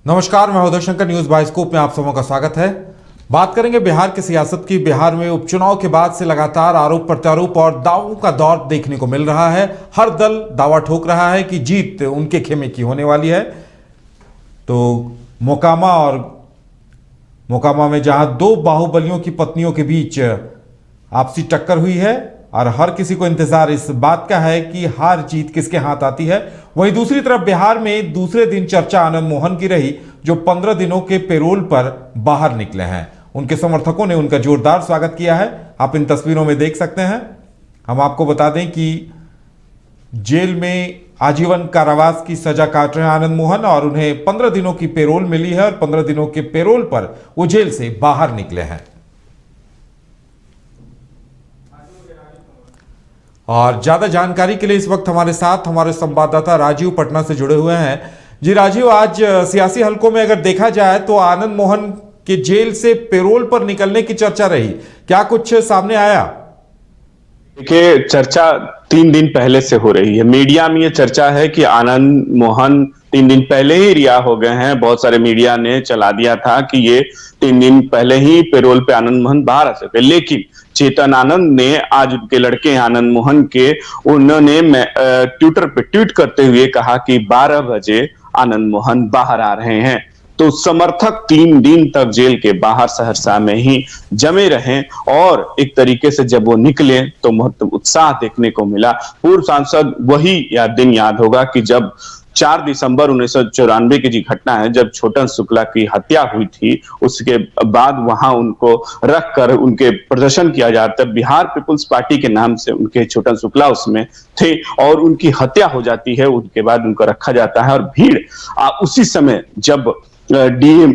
नमस्कार, मैं Uday Shankar, news bioscope में आप सबों का स्वागत है। बात करेंगे बिहार की सियासत की। बिहार में उपचुनाव के बाद से लगातार आरोप प्रत्यारोप और दावों का दौर देखने को मिल रहा है। हर दल दावा ठोक रहा है कि जीत उनके खेमे की होने वाली है। तो मोकामा में जहां दो बाहुबलियों की पत्नियों के बीच आपसी टक्कर हुई है और हर किसी को इंतजार इस बात का है कि हार जीत किसके हाथ आती है। वहीं दूसरी तरफ बिहार में दूसरे दिन चर्चा आनंद मोहन की रही, जो 15 दिनों के पेरोल पर बाहर निकले हैं। उनके समर्थकों ने उनका जोरदार स्वागत किया है, आप इन तस्वीरों में देख सकते हैं। हम आपको बता दें कि जेल में आजीवन कारावास की सजा काट रहे हैं आनंद मोहन और उन्हें 15 दिनों की पेरोल मिली है और 15 दिनों के पेरोल पर वो जेल से बाहर निकले हैं। और ज्यादा जानकारी के लिए इस वक्त हमारे साथ हमारे संवाददाता राजीव पटना से जुड़े हुए हैं। जी राजीव, आज सियासी हलकों में अगर देखा जाए तो आनंद मोहन के जेल से पेरोल पर निकलने की चर्चा रही, क्या कुछ सामने आया? देखिए, चर्चा 3 दिन पहले से हो रही है। मीडिया में ये चर्चा है कि आनंद मोहन 3 दिन पहले ही रिहा हो गए हैं। बहुत सारे मीडिया ने चला दिया था कि ये 3 दिन पहले ही पेरोल पे आनंद मोहन बाहर आ सके, लेकिन चेतन आनंद ने आज उनके लड़के आनंद मोहन के उन्होंने ट्विटर पे ट्वीट करते हुए कहा कि 12 बजे आनंद मोहन बाहर आ रहे हैं। तो समर्थक 3 दिन तक जेल के बाहर सहरसा में ही जमे रहे और एक तरीके से जब वो निकले तो बहुत उत्साह देखने को मिला। पूर्व सांसद वही दिन याद होगा कि जब 4 दिसंबर 1994 की जी घटना है, जब छोटन शुक्ला की हत्या हुई थी, उसके बाद वहां उनको रखकर उनके प्रदर्शन किया जाता है। बिहार पीपुल्स पार्टी के नाम से उनके छोटन शुक्ला उसमें थे और उनकी हत्या हो जाती है। उसके बाद उनको रखा जाता है और भीड़ उसी समय जब डीएम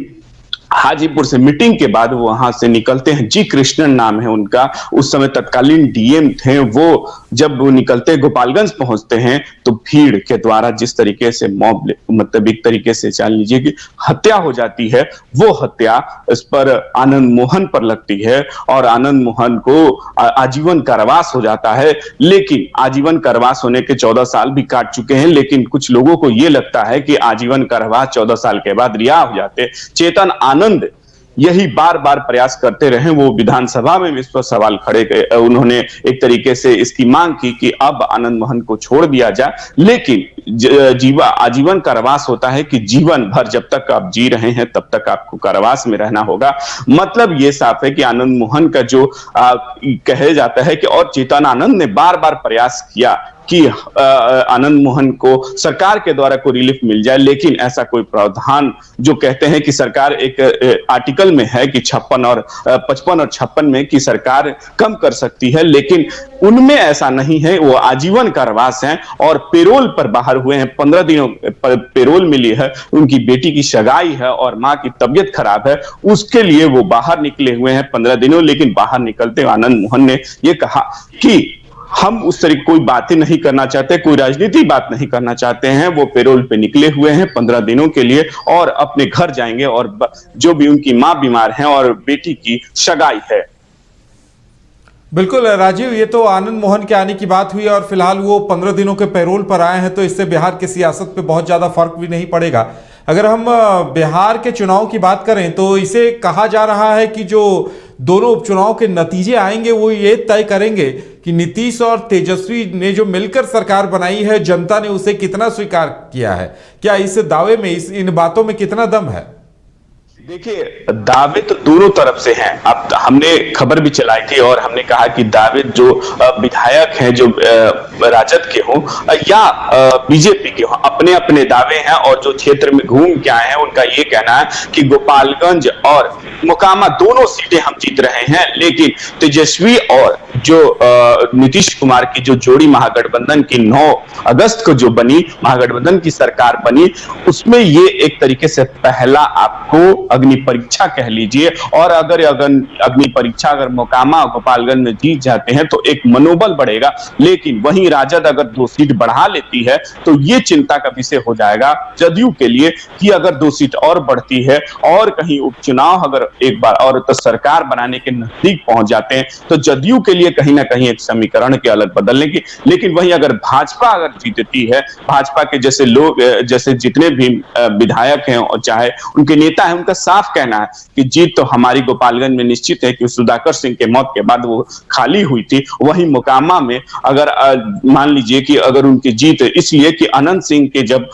हाजीपुर से मीटिंग के बाद वो वहां से निकलते हैं, जी कृष्णन नाम है उनका, उस समय तत्कालीन डीएम थे वो, जब वो निकलते गोपालगंज पहुंचते हैं तो भीड़ के द्वारा जिस तरीके से मॉब मतलब एक तरीके से जान लीजिए कि हत्या हो जाती है, वो हत्या इस पर आनंद मोहन पर लगती है और आनंद मोहन को आजीवन कारावास हो जाता है। लेकिन आजीवन कारावास होने के 14 साल भी काट चुके हैं, लेकिन कुछ लोगों को यह लगता है कि आजीवन कारावास 14 साल के बाद रिहा हो जाते। चेतन आनंद यही बार बार प्रयास करते रहे। वो विधानसभा में इस पर सवाल खड़े किए, उन्होंने एक तरीके से इसकी मांग की कि अब आनंद मोहन को छोड़ दिया जाए, लेकिन आजीवन कारावास होता है कि जीवन भर जब तक आप जी रहे हैं तब तक आपको कारावास में रहना होगा। मतलब ये साफ है कि आनंद मोहन का जो कहे जाता है कि और चेतन आनंद ने बार बार प्रयास किया कि आनंद मोहन को सरकार के द्वारा कोई रिलीफ मिल जाए, लेकिन ऐसा कोई प्रावधान जो कहते हैं कि सरकार एक आर्टिकल में है कि 55 और 56 में कि सरकार कम कर सकती है, लेकिन उनमें ऐसा नहीं है। वो आजीवन कारावास हैं और पेरोल पर बाहर हुए हैं। 15 दिनों पर पेरोल मिली है। उनकी बेटी की सगाई है और मां की तबीयत खराब है, उसके लिए वो बाहर निकले हुए हैं 15 दिनों। लेकिन बाहर निकलते आनंद मोहन ने यह कहा कि हम उस तरह कोई बातें नहीं करना चाहते, कोई राजनीतिक बात नहीं करना चाहते हैं। वो पेरोल पे निकले हुए हैं 15 दिनों के लिए और अपने घर जाएंगे और जो भी उनकी मां बीमार हैं और बेटी की सगाई है। बिल्कुल राजीव, ये तो आनंद मोहन के आने की बात हुई और फिलहाल वो 15 दिनों के पैरोल पर आए हैं, तो इससे बिहार की सियासत पे बहुत ज्यादा फर्क भी नहीं पड़ेगा। अगर हम बिहार के चुनाव की बात करें तो इसे कहा जा रहा है कि जो दोनों उपचुनाव के नतीजे आएंगे वो ये तय करेंगे कि नीतीश और तेजस्वी ने जो मिलकर सरकार बनाई है, जनता ने उसे कितना स्वीकार किया है। क्या इस दावे में, इन बातों में कितना दम है? देखिए, दावे तो दोनों तरफ से हैं। अब हमने खबर भी चलाई थी और हमने कहा कि दावे जो विधायक हैं, जो राजद के हों या बीजेपी के हों, अपने अपने दावे हैं और जो क्षेत्र में घूम के आए हैं उनका ये कहना है कि गोपालगंज और मोकामा दोनों सीटें हम जीत रहे हैं। लेकिन तेजस्वी और जो नीतीश कुमार की जो जोड़ी महागठबंधन की 9 अगस्त को जो बनी, महागठबंधन की सरकार बनी, उसमें ये एक तरीके से पहला आपको अग्नि परीक्षा कह लीजिए। और अगर अग्नि परीक्षा अगर मोकामा गोपालगंज में जीत जाते हैं तो एक मनोबल बढ़ेगा। लेकिन वहीं राजद अगर 2 सीट बढ़ा लेती है तो ये चिंता का विषय हो जाएगा जदयू के लिए कि अगर 2 सीट और बढ़ती है और कहीं उपचुनाव अगर एक बार और तो सरकार बनाने के नजदीक पहुंच जाते हैं तो जदयू के लिए कहीं ना कहीं एक समीकरण के अलग बदलने की। लेकिन वहीं अगर भाजपा अगर जीतती है, भाजपा के जैसे लोग जैसे जितने भी विधायक हैं और चाहे उनके नेता हैं, उनका साफ कहना है कि जीत तो हमारी गोपालगंज में निश्चित है कि सुधाकर सिंह के मौत के बाद वो खाली हुई थी। वहीं मोकामा में अगर मान लीजिए कि अगर उनकी जीत इसलिए कि अनंत सिंह के जब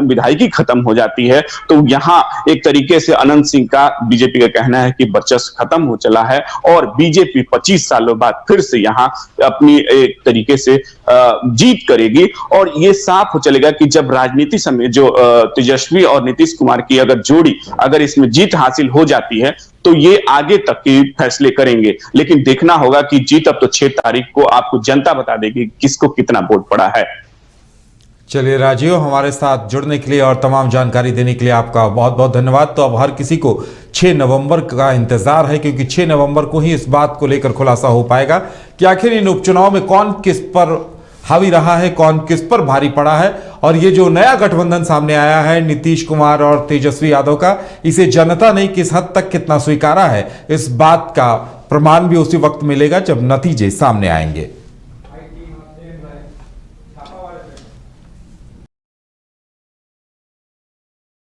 विधायकी खत्म हो जाती है तो यहां एक तरीके से अनंत सिंह का बीजेपी का कहना है कि वर्चस्व खत्म हो चला है और बीजेपी 25 सालों बाद फिर से यहां अपनी एक तरीके से जीत करेगी। और ये साफ हो चलेगा कि जब राजनीति समय जो तेजस्वी और नीतीश कुमार की अगर जोड़ी अगर इसमें जीत हासिल हो जाती है तो ये आगे तक के फैसले करेंगे। लेकिन देखना होगा कि जीत अब तो 6 तारीख को आपको जनता बता देगी किसको कितना वोट पड़ा है। चलिए राजीव, हमारे साथ जुड़ने के लिए और तमाम जानकारी देने के लिए आपका बहुत बहुत धन्यवाद। तो अब हर किसी को 6 नवंबर का इंतजार है, क्योंकि 6 नवंबर को ही इस बात को लेकर खुलासा हो पाएगा कि आखिर इन उपचुनाव में कौन किस पर हावी रहा है, कौन किस पर भारी पड़ा है। और ये जो नया गठबंधन सामने आया है नीतीश कुमार और तेजस्वी यादव का, इसे जनता ने किस हद तक कितना स्वीकारा है, इस बात का प्रमाण भी उसी वक्त मिलेगा जब नतीजे सामने आएंगे।